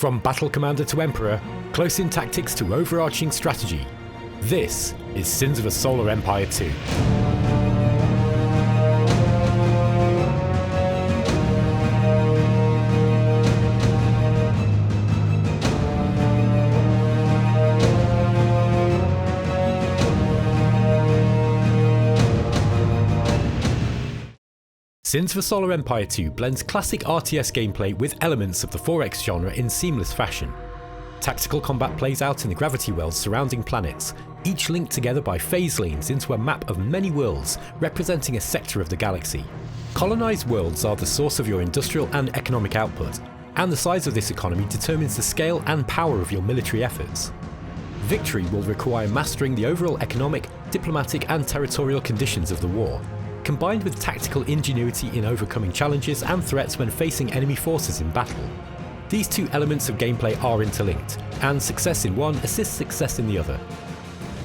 From battle commander to emperor, close-in tactics to overarching strategy, this is Sins of a Solar Empire 2. Sins of a Solar Empire 2 blends classic RTS gameplay with elements of the 4X genre in seamless fashion. Tactical combat plays out in the gravity wells surrounding planets, each linked together by phase lanes into a map of many worlds representing a sector of the galaxy. Colonized worlds are the source of your industrial and economic output, and the size of this economy determines the scale and power of your military efforts. Victory will require mastering the overall economic, diplomatic and territorial conditions of the war, combined with tactical ingenuity in overcoming challenges and threats when facing enemy forces in battle. These two elements of gameplay are interlinked, and success in one assists success in the other.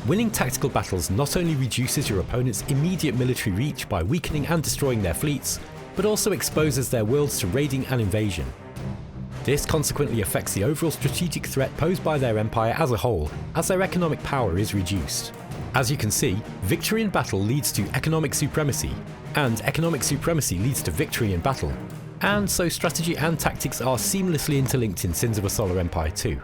Winning tactical battles not only reduces your opponent's immediate military reach by weakening and destroying their fleets, but also exposes their worlds to raiding and invasion. This consequently affects the overall strategic threat posed by their empire as a whole, as their economic power is reduced. As you can see, victory in battle leads to economic supremacy, and economic supremacy leads to victory in battle, and so strategy and tactics are seamlessly interlinked in Sins of a Solar Empire 2.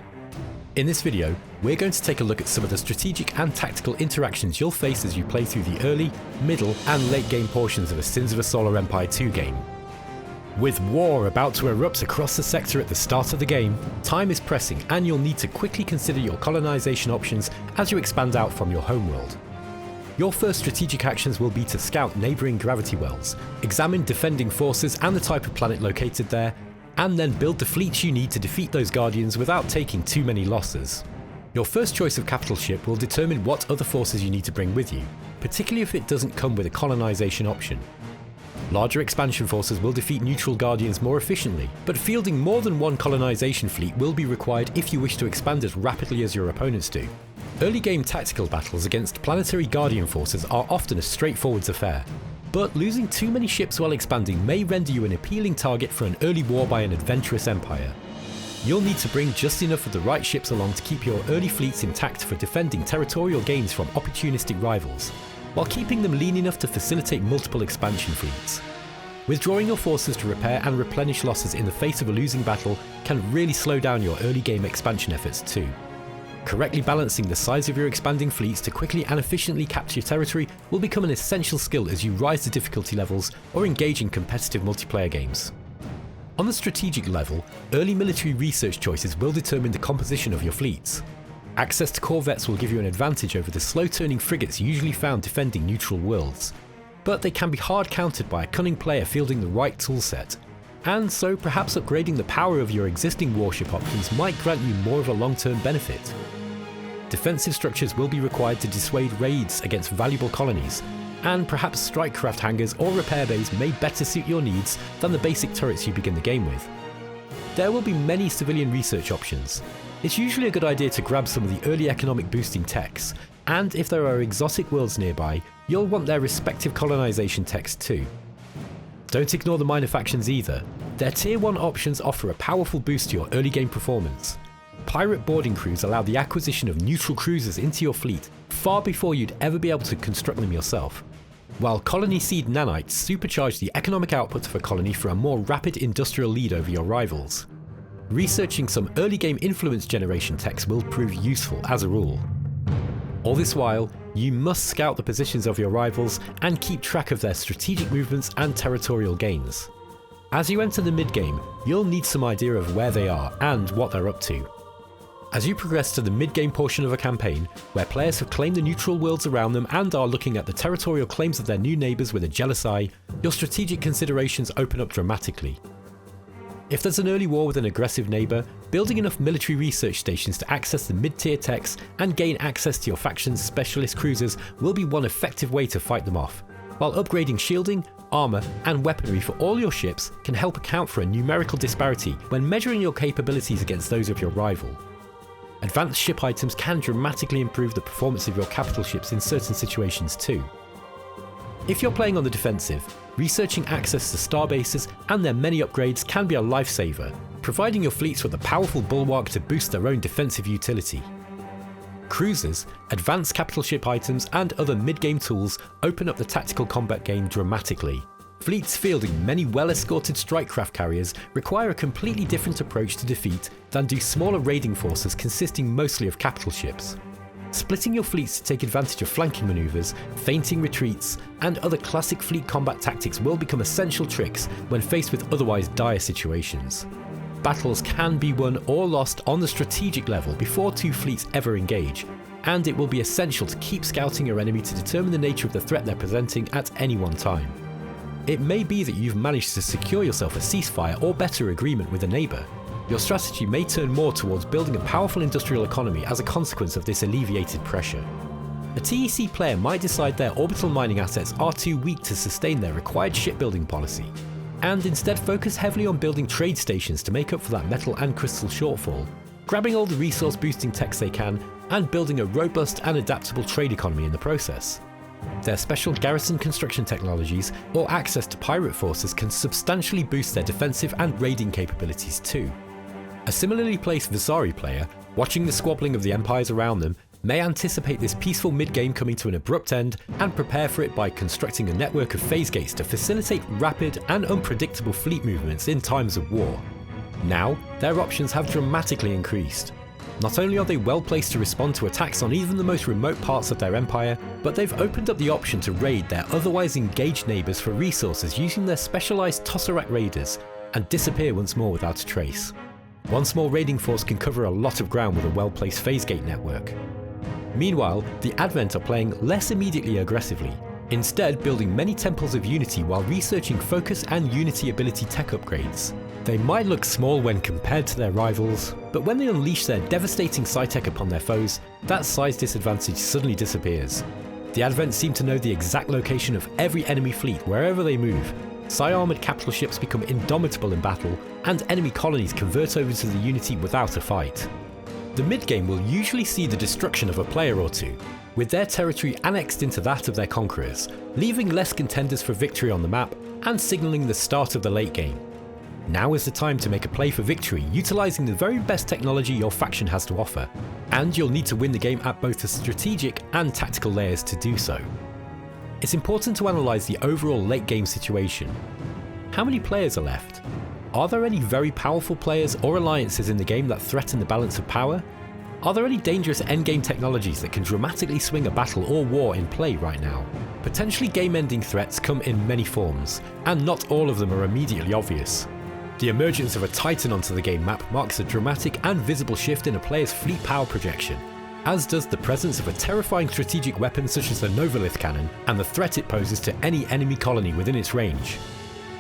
In this video, we're going to take a look at some of the strategic and tactical interactions you'll face as you play through the early, middle and late game portions of a Sins of a Solar Empire 2 game. With war about to erupt across the sector at the start of the game, time is pressing and you'll need to quickly consider your colonization options as you expand out from your homeworld. Your first strategic actions will be to scout neighbouring gravity wells, examine defending forces and the type of planet located there, and then build the fleets you need to defeat those guardians without taking too many losses. Your first choice of capital ship will determine what other forces you need to bring with you, particularly if it doesn't come with a colonization option. Larger expansion forces will defeat neutral guardians more efficiently, but fielding more than one colonization fleet will be required if you wish to expand as rapidly as your opponents do. Early game tactical battles against planetary guardian forces are often a straightforward affair, but losing too many ships while expanding may render you an appealing target for an early war by an adventurous empire. You'll need to bring just enough of the right ships along to keep your early fleets intact for defending territorial gains from opportunistic rivals, while keeping them lean enough to facilitate multiple expansion fleets. Withdrawing your forces to repair and replenish losses in the face of a losing battle can really slow down your early game expansion efforts too. Correctly balancing the size of your expanding fleets to quickly and efficiently capture territory will become an essential skill as you rise the difficulty levels or engage in competitive multiplayer games. On the strategic level, early military research choices will determine the composition of your fleets. Access to corvettes will give you an advantage over the slow-turning frigates usually found defending neutral worlds, but they can be hard countered by a cunning player fielding the right toolset, and so perhaps upgrading the power of your existing warship options might grant you more of a long-term benefit. Defensive structures will be required to dissuade raids against valuable colonies, and perhaps strike craft hangars or repair bays may better suit your needs than the basic turrets you begin the game with. There will be many civilian research options. It's usually a good idea to grab some of the early economic boosting techs, and if there are exotic worlds nearby, you'll want their respective colonization techs too. Don't ignore the minor factions either. Their tier 1 options offer a powerful boost to your early game performance. Pirate boarding crews allow the acquisition of neutral cruisers into your fleet far before you'd ever be able to construct them yourself, while colony seed nanites supercharge the economic output of a colony for a more rapid industrial lead over your rivals. Researching some early game influence generation techs will prove useful as a rule. All this while, you must scout the positions of your rivals and keep track of their strategic movements and territorial gains. As you enter the mid-game, you'll need some idea of where they are and what they're up to. As you progress to the mid-game portion of a campaign, where players have claimed the neutral worlds around them and are looking at the territorial claims of their new neighbours with a jealous eye, your strategic considerations open up dramatically. If there's an early war with an aggressive neighbour, building enough military research stations to access the mid-tier techs and gain access to your faction's specialist cruisers will be one effective way to fight them off, while upgrading shielding, armour and weaponry for all your ships can help account for a numerical disparity when measuring your capabilities against those of your rival. Advanced ship items can dramatically improve the performance of your capital ships in certain situations too. If you're playing on the defensive, researching access to star bases and their many upgrades can be a lifesaver, providing your fleets with a powerful bulwark to boost their own defensive utility. Cruisers, advanced capital ship items and other mid-game tools open up the tactical combat game dramatically. Fleets fielding many well-escorted strike craft carriers require a completely different approach to defeat than do smaller raiding forces consisting mostly of capital ships. Splitting your fleets to take advantage of flanking maneuvers, feinting retreats, and other classic fleet combat tactics will become essential tricks when faced with otherwise dire situations. Battles can be won or lost on the strategic level before two fleets ever engage, and it will be essential to keep scouting your enemy to determine the nature of the threat they're presenting at any one time. It may be that you've managed to secure yourself a ceasefire or better agreement with a neighbour. Your strategy may turn more towards building a powerful industrial economy as a consequence of this alleviated pressure. A TEC player might decide their orbital mining assets are too weak to sustain their required shipbuilding policy, and instead focus heavily on building trade stations to make up for that metal and crystal shortfall, grabbing all the resource boosting techs they can, and building a robust and adaptable trade economy in the process. Their special garrison construction technologies or access to pirate forces can substantially boost their defensive and raiding capabilities too. A similarly placed Visari player, watching the squabbling of the empires around them, may anticipate this peaceful mid-game coming to an abrupt end and prepare for it by constructing a network of phase gates to facilitate rapid and unpredictable fleet movements in times of war. Now, their options have dramatically increased. Not only are they well placed to respond to attacks on even the most remote parts of their empire, but they've opened up the option to raid their otherwise engaged neighbours for resources using their specialised Tesseract raiders and disappear once more without a trace. One small raiding force can cover a lot of ground with a well-placed phase gate network. Meanwhile, the Advent are playing less immediately aggressively, instead building many temples of unity while researching focus and unity ability tech upgrades. They might look small when compared to their rivals, but when they unleash their devastating sci-tech upon their foes, that size disadvantage suddenly disappears. The Advent seem to know the exact location of every enemy fleet wherever they move. Psi-armoured capital ships become indomitable in battle, and enemy colonies convert over to the Unity without a fight. The mid-game will usually see the destruction of a player or two, with their territory annexed into that of their conquerors, leaving less contenders for victory on the map and signalling the start of the late game. Now is the time to make a play for victory, utilising the very best technology your faction has to offer, and you'll need to win the game at both the strategic and tactical layers to do so. It's important to analyse the overall late game situation. How many players are left? Are there any very powerful players or alliances in the game that threaten the balance of power? Are there any dangerous endgame technologies that can dramatically swing a battle or war in play right now? Potentially game-ending threats come in many forms, and not all of them are immediately obvious. The emergence of a Titan onto the game map marks a dramatic and visible shift in a player's fleet power projection, as does the presence of a terrifying strategic weapon such as the Novolith cannon and the threat it poses to any enemy colony within its range.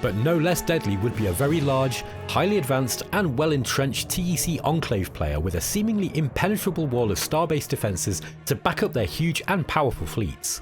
But no less deadly would be a very large, highly advanced and well-entrenched TEC Enclave player with a seemingly impenetrable wall of star-based defences to back up their huge and powerful fleets.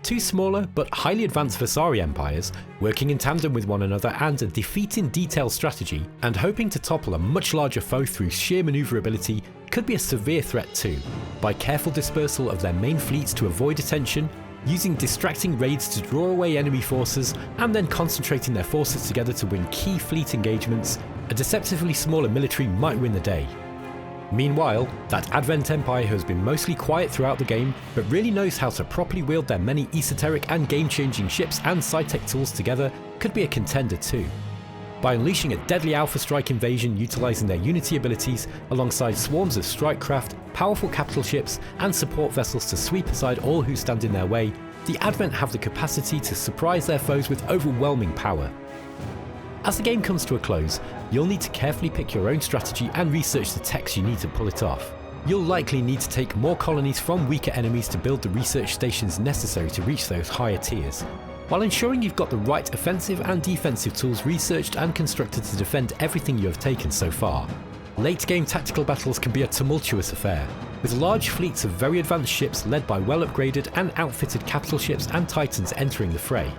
Two smaller but highly advanced Visari empires, working in tandem with one another and a defeat-in-detail strategy, and hoping to topple a much larger foe through sheer manoeuvrability, could be a severe threat too, by careful dispersal of their main fleets to avoid attention, using distracting raids to draw away enemy forces, and then concentrating their forces together to win key fleet engagements. A deceptively smaller military might win the day. Meanwhile, that Advent Empire has been mostly quiet throughout the game, but really knows how to properly wield their many esoteric and game-changing ships and sci-tech tools together, could be a contender too. By unleashing a deadly Alpha Strike invasion utilising their Unity abilities, alongside swarms of strike craft, powerful capital ships, and support vessels to sweep aside all who stand in their way, the Advent have the capacity to surprise their foes with overwhelming power. As the game comes to a close, you'll need to carefully pick your own strategy and research the techs you need to pull it off. You'll likely need to take more colonies from weaker enemies to build the research stations necessary to reach those higher tiers, while ensuring you've got the right offensive and defensive tools researched and constructed to defend everything you have taken so far. Late game tactical battles can be a tumultuous affair, with large fleets of very advanced ships led by well upgraded and outfitted capital ships and titans entering the fray.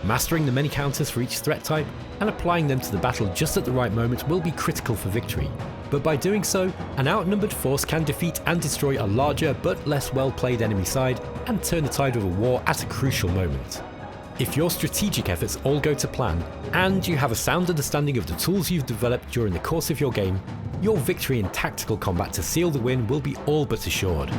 Mastering the many counters for each threat type and applying them to the battle just at the right moment will be critical for victory, but by doing so, an outnumbered force can defeat and destroy a larger but less well played enemy side and turn the tide of a war at a crucial moment. If your strategic efforts all go to plan, and you have a sound understanding of the tools you've developed during the course of your game, your victory in tactical combat to seal the win will be all but assured.